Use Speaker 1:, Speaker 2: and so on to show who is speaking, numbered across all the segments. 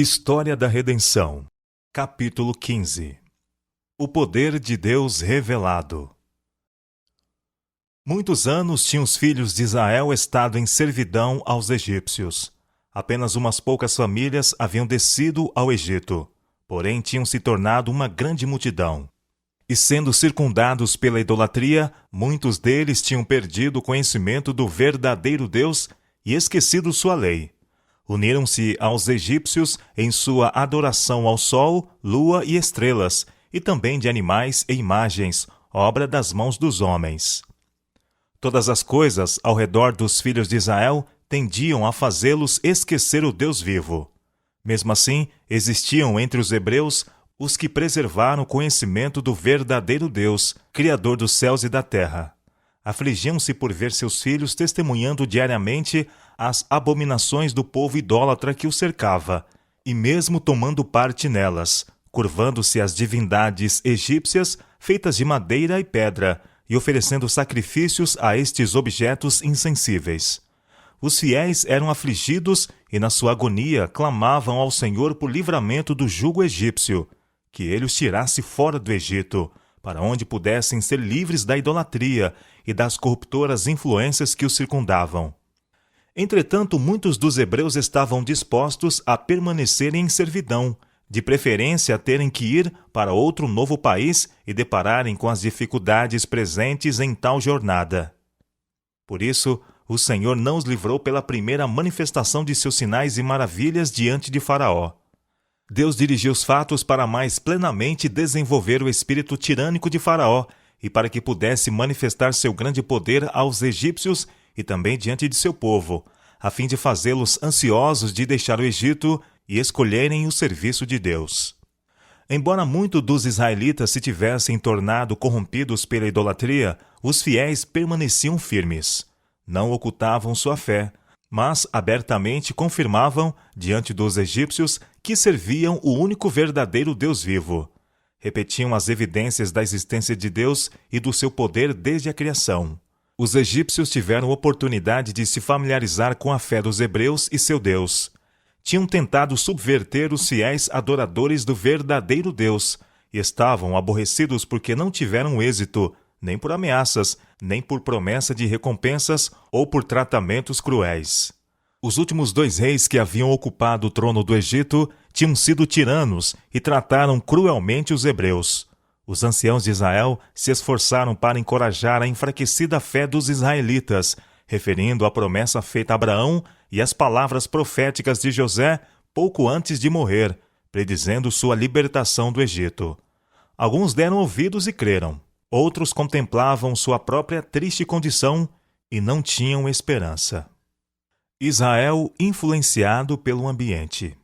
Speaker 1: História da Redenção, capítulo 15. O poder de Deus revelado. Muitos anos tinham os filhos de Israel estado em servidão aos egípcios. Apenas umas poucas famílias haviam descido ao Egito, porém tinham se tornado uma grande multidão. E sendo circundados pela idolatria, muitos deles tinham perdido o conhecimento do verdadeiro Deus e esquecido sua lei. Uniram-se aos egípcios em sua adoração ao sol, lua e estrelas, e também de animais e imagens, obra das mãos dos homens. Todas as coisas ao redor dos filhos de Israel tendiam a fazê-los esquecer o Deus vivo. Mesmo assim, existiam entre os hebreus os que preservaram o conhecimento do verdadeiro Deus, Criador dos céus e da terra. Afligiam-se por ver seus filhos testemunhando diariamente as abominações do povo idólatra que o cercava, e mesmo tomando parte nelas, curvando-se às divindades egípcias feitas de madeira e pedra, e oferecendo sacrifícios a estes objetos insensíveis. Os fiéis eram afligidos e, na sua agonia, clamavam ao Senhor por livramento do jugo egípcio, que ele os tirasse fora do Egito, para onde pudessem ser livres da idolatria e das corruptoras influências que os circundavam. Entretanto, muitos dos hebreus estavam dispostos a permanecerem em servidão, de preferência a terem que ir para outro novo país e depararem com as dificuldades presentes em tal jornada. Por isso, o Senhor não os livrou pela primeira manifestação de seus sinais e maravilhas diante de Faraó. Deus dirigiu os fatos para mais plenamente desenvolver o espírito tirânico de Faraó e para que pudesse manifestar seu grande poder aos egípcios e também diante de seu povo, a fim de fazê-los ansiosos de deixar o Egito e escolherem o serviço de Deus. Embora muitos dos israelitas se tivessem tornado corrompidos pela idolatria, os fiéis permaneciam firmes. Não ocultavam sua fé, mas abertamente confirmavam, diante dos egípcios, que serviam o único verdadeiro Deus vivo. Repetiam as evidências da existência de Deus e do seu poder desde a criação. Os egípcios tiveram oportunidade de se familiarizar com a fé dos hebreus e seu Deus. Tinham tentado subverter os fiéis adoradores do verdadeiro Deus e estavam aborrecidos porque não tiveram êxito, nem por ameaças, nem por promessa de recompensas ou por tratamentos cruéis. Os últimos 2 reis que haviam ocupado o trono do Egito tinham sido tiranos e trataram cruelmente os hebreus. Os anciãos de Israel se esforçaram para encorajar a enfraquecida fé dos israelitas, referindo a promessa feita a Abraão e as palavras proféticas de José pouco antes de morrer, predizendo sua libertação do Egito. Alguns deram ouvidos e creram. Outros contemplavam sua própria triste condição e não tinham esperança. Israel influenciado pelo ambiente.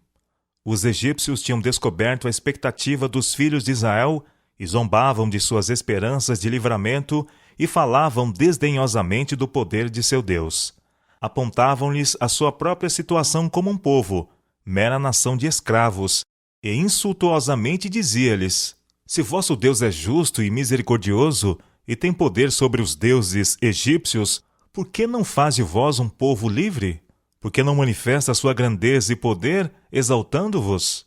Speaker 1: Os egípcios tinham descoberto a expectativa dos filhos de Israel e zombavam de suas esperanças de livramento e falavam desdenhosamente do poder de seu Deus. Apontavam-lhes a sua própria situação como um povo, mera nação de escravos, e insultuosamente dizia-lhes: se vosso Deus é justo e misericordioso e tem poder sobre os deuses egípcios, por que não faz de vós um povo livre? Por que não manifesta a sua grandeza e poder, exaltando-vos?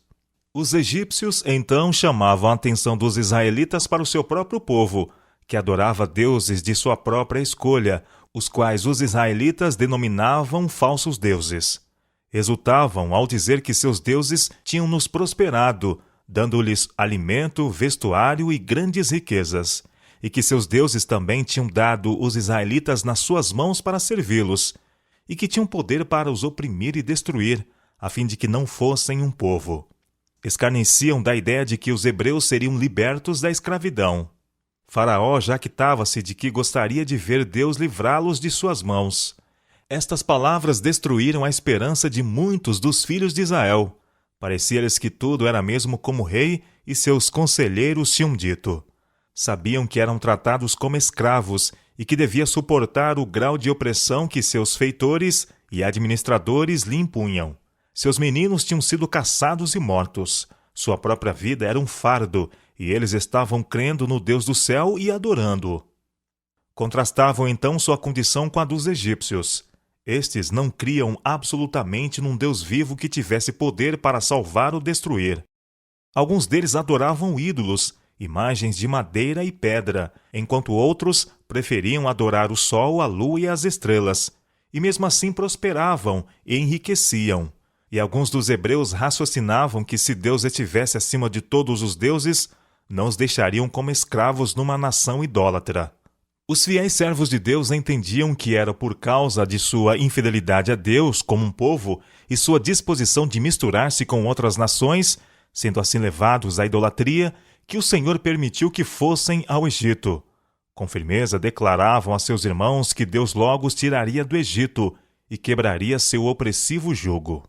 Speaker 1: Os egípcios então chamavam a atenção dos israelitas para o seu próprio povo, que adorava deuses de sua própria escolha, os quais os israelitas denominavam falsos deuses. Exultavam ao dizer que seus deuses tinham-nos prosperado, dando-lhes alimento, vestuário e grandes riquezas, e que seus deuses também tinham dado os israelitas nas suas mãos para servi-los, e que tinham poder para os oprimir e destruir, a fim de que não fossem um povo. Escarneciam da ideia de que os hebreus seriam libertos da escravidão. Faraó jactava-se de que gostaria de ver Deus livrá-los de suas mãos. Estas palavras destruíram a esperança de muitos dos filhos de Israel. Parecia-lhes que tudo era mesmo como o rei e seus conselheiros tinham dito. Sabiam que eram tratados como escravos e que devia suportar o grau de opressão que seus feitores e administradores lhe impunham. Seus meninos tinham sido caçados e mortos. Sua própria vida era um fardo, e eles estavam crendo no Deus do céu e adorando-o. Contrastavam então sua condição com a dos egípcios. Estes não criam absolutamente num Deus vivo que tivesse poder para salvar ou destruir. Alguns deles adoravam ídolos, imagens de madeira e pedra, enquanto outros preferiam adorar o sol, a lua e as estrelas, e mesmo assim prosperavam e enriqueciam. E alguns dos hebreus raciocinavam que se Deus estivesse acima de todos os deuses, não os deixariam como escravos numa nação idólatra. Os fiéis servos de Deus entendiam que era por causa de sua infidelidade a Deus como um povo e sua disposição de misturar-se com outras nações, sendo assim levados à idolatria, que o Senhor permitiu que fossem ao Egito. Com firmeza declaravam a seus irmãos que Deus logo os tiraria do Egito e quebraria seu opressivo jugo.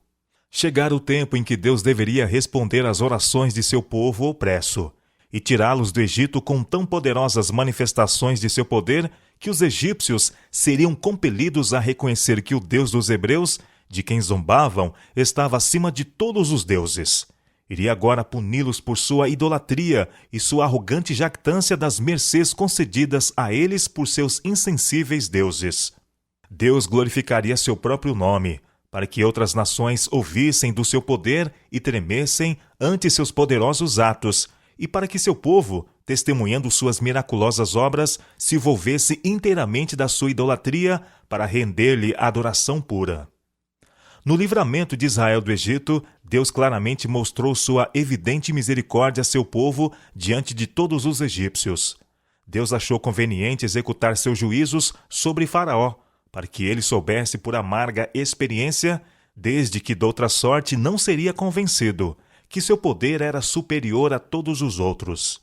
Speaker 1: Chegara o tempo em que Deus deveria responder às orações de seu povo opresso e tirá-los do Egito com tão poderosas manifestações de seu poder que os egípcios seriam compelidos a reconhecer que o Deus dos hebreus, de quem zombavam, estava acima de todos os deuses. Iria agora puni-los por sua idolatria e sua arrogante jactância das mercês concedidas a eles por seus insensíveis deuses. Deus glorificaria seu próprio nome, para que outras nações ouvissem do seu poder e tremessem ante seus poderosos atos, e para que seu povo, testemunhando suas miraculosas obras, se volvesse inteiramente da sua idolatria para render-lhe a adoração pura. No livramento de Israel do Egito, Deus claramente mostrou sua evidente misericórdia a seu povo diante de todos os egípcios. Deus achou conveniente executar seus juízos sobre Faraó, para que ele soubesse por amarga experiência, desde que doutra sorte não seria convencido, que seu poder era superior a todos os outros.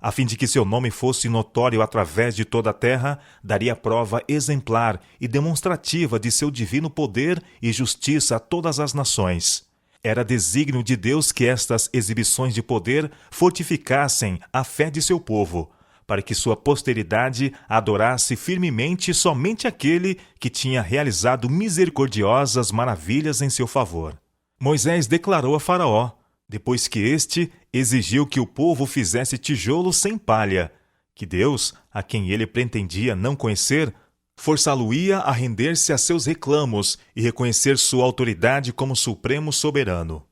Speaker 1: A fim de que seu nome fosse notório através de toda a terra, daria prova exemplar e demonstrativa de seu divino poder e justiça a todas as nações. Era desígnio de Deus que estas exibições de poder fortificassem a fé de seu povo, para que sua posteridade adorasse firmemente somente aquele que tinha realizado misericordiosas maravilhas em seu favor. Moisés declarou a Faraó, depois que este exigiu que o povo fizesse tijolos sem palha, que Deus, a quem ele pretendia não conhecer, forçá-lo-ia a render-se a seus reclamos e reconhecer sua autoridade como supremo soberano.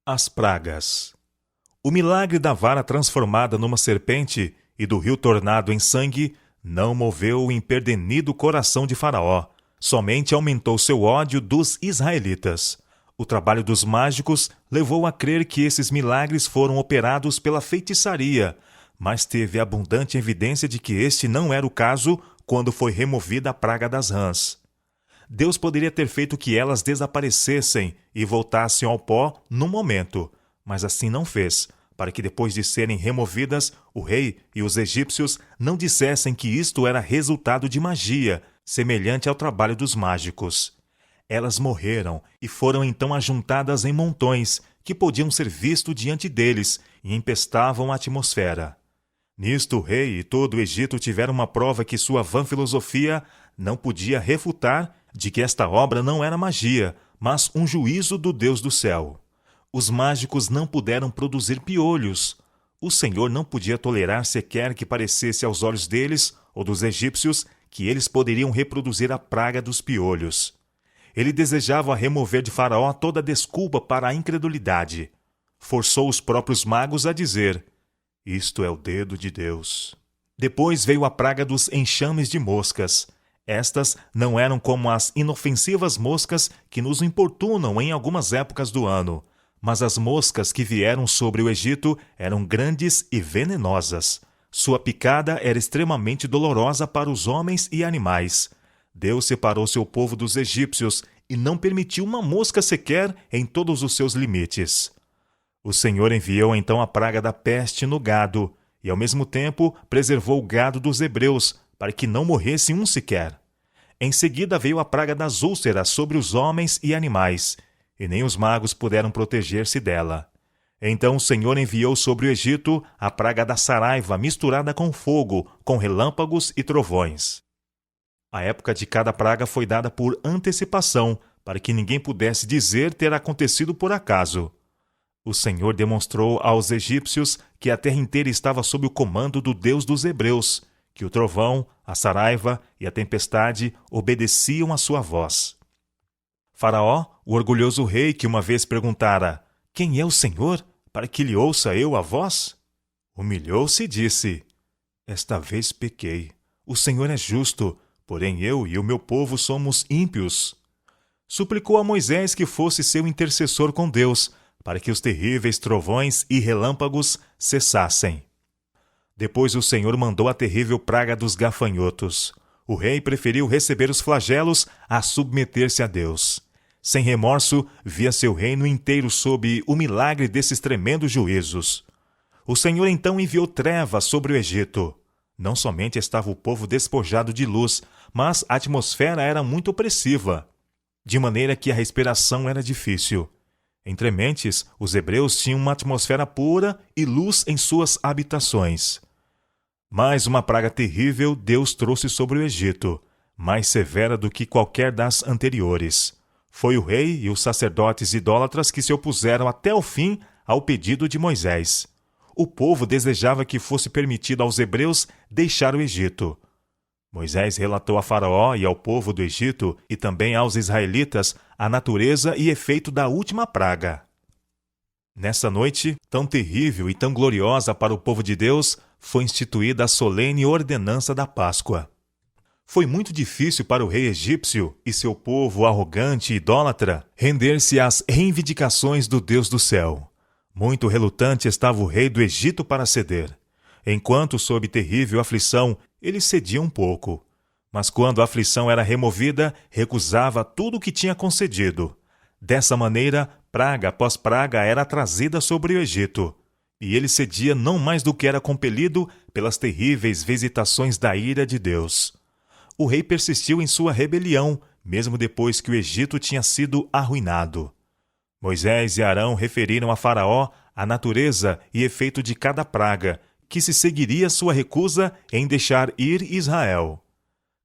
Speaker 1: As pragas. O milagre da vara transformada numa serpente e do rio tornado em sangue não moveu o empedernido coração de Faraó, somente aumentou seu ódio dos israelitas. O trabalho dos mágicos levou a crer que esses milagres foram operados pela feitiçaria, mas teve abundante evidência de que este não era o caso quando foi removida a praga das rãs. Deus poderia ter feito que elas desaparecessem e voltassem ao pó num momento, mas assim não fez, para que depois de serem removidas, o rei e os egípcios não dissessem que isto era resultado de magia, semelhante ao trabalho dos mágicos. Elas morreram e foram então ajuntadas em montões, que podiam ser vistos diante deles, e empestavam a atmosfera. Nisto o rei e todo o Egito tiveram uma prova que sua vã filosofia não podia refutar de que esta obra não era magia, mas um juízo do Deus do céu. Os mágicos não puderam produzir piolhos. O Senhor não podia tolerar sequer que parecesse aos olhos deles, ou dos egípcios, que eles poderiam reproduzir a praga dos piolhos. Ele desejava remover de Faraó toda desculpa para a incredulidade. Forçou os próprios magos a dizer: "Isto é o dedo de Deus." Depois veio a praga dos enxames de moscas. Estas não eram como as inofensivas moscas que nos importunam em algumas épocas do ano, mas as moscas que vieram sobre o Egito eram grandes e venenosas. Sua picada era extremamente dolorosa para os homens e animais. Deus separou seu povo dos egípcios e não permitiu uma mosca sequer em todos os seus limites. O Senhor enviou então a praga da peste no gado e, ao mesmo tempo, preservou o gado dos hebreus para que não morresse um sequer. Em seguida veio a praga das úlceras sobre os homens e animais, e nem os magos puderam proteger-se dela. Então o Senhor enviou sobre o Egito a praga da saraiva misturada com fogo, com relâmpagos e trovões. A época de cada praga foi dada por antecipação, para que ninguém pudesse dizer ter acontecido por acaso. O Senhor demonstrou aos egípcios que a terra inteira estava sob o comando do Deus dos hebreus, que o trovão, a saraiva e a tempestade obedeciam à sua voz. Faraó, o orgulhoso rei que uma vez perguntara: "Quem é o Senhor, para que lhe ouça eu a voz?" Humilhou-se e disse: "Esta vez pequei. O Senhor é justo, porém eu e o meu povo somos ímpios." Suplicou a Moisés que fosse seu intercessor com Deus, para que os terríveis trovões e relâmpagos cessassem. Depois o Senhor mandou a terrível praga dos gafanhotos. O rei preferiu receber os flagelos a submeter-se a Deus. Sem remorso, via seu reino inteiro sob o milagre desses tremendos juízos. O Senhor então enviou trevas sobre o Egito. Não somente estava o povo despojado de luz, mas a atmosfera era muito opressiva, de maneira que a respiração era difícil. Entre mentes, os hebreus tinham uma atmosfera pura e luz em suas habitações. Mais uma praga terrível Deus trouxe sobre o Egito, mais severa do que qualquer das anteriores. Foi o rei e os sacerdotes idólatras que se opuseram até o fim ao pedido de Moisés. O povo desejava que fosse permitido aos hebreus deixar o Egito. Moisés relatou a Faraó e ao povo do Egito e também aos israelitas a natureza e efeito da última praga. Nessa noite, tão terrível e tão gloriosa para o povo de Deus, foi instituída a solene ordenança da Páscoa. Foi muito difícil para o rei egípcio e seu povo arrogante e idólatra render-se às reivindicações do Deus do céu. Muito relutante estava o rei do Egito para ceder. Enquanto sob terrível aflição, ele cedia um pouco. Mas quando a aflição era removida, recusava tudo o que tinha concedido. Dessa maneira, praga após praga era trazida sobre o Egito, e ele cedia não mais do que era compelido pelas terríveis visitações da ira de Deus. O rei persistiu em sua rebelião, mesmo depois que o Egito tinha sido arruinado. Moisés e Arão referiram a Faraó a natureza e efeito de cada praga, que se seguiria sua recusa em deixar ir Israel.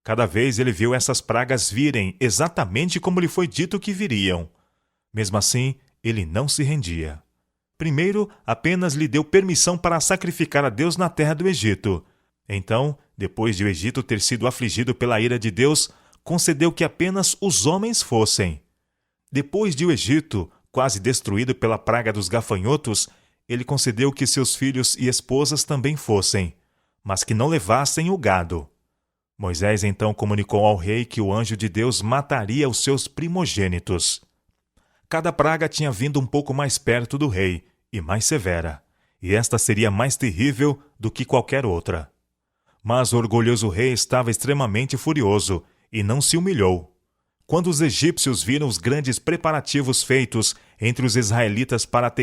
Speaker 1: Cada vez ele viu essas pragas virem exatamente como lhe foi dito que viriam. Mesmo assim, ele não se rendia. Primeiro, apenas lhe deu permissão para sacrificar a Deus na terra do Egito. Então, depois de o Egito ter sido afligido pela ira de Deus, concedeu que apenas os homens fossem. Depois de o Egito, quase destruído pela praga dos gafanhotos, ele concedeu que seus filhos e esposas também fossem, mas que não levassem o gado. Moisés então comunicou ao rei que o anjo de Deus mataria os seus primogênitos. Cada praga tinha vindo um pouco mais perto do rei e mais severa, e esta seria mais terrível do que qualquer outra. Mas o orgulhoso rei estava extremamente furioso e não se humilhou. Quando os egípcios viram os grandes preparativos feitos entre os israelitas para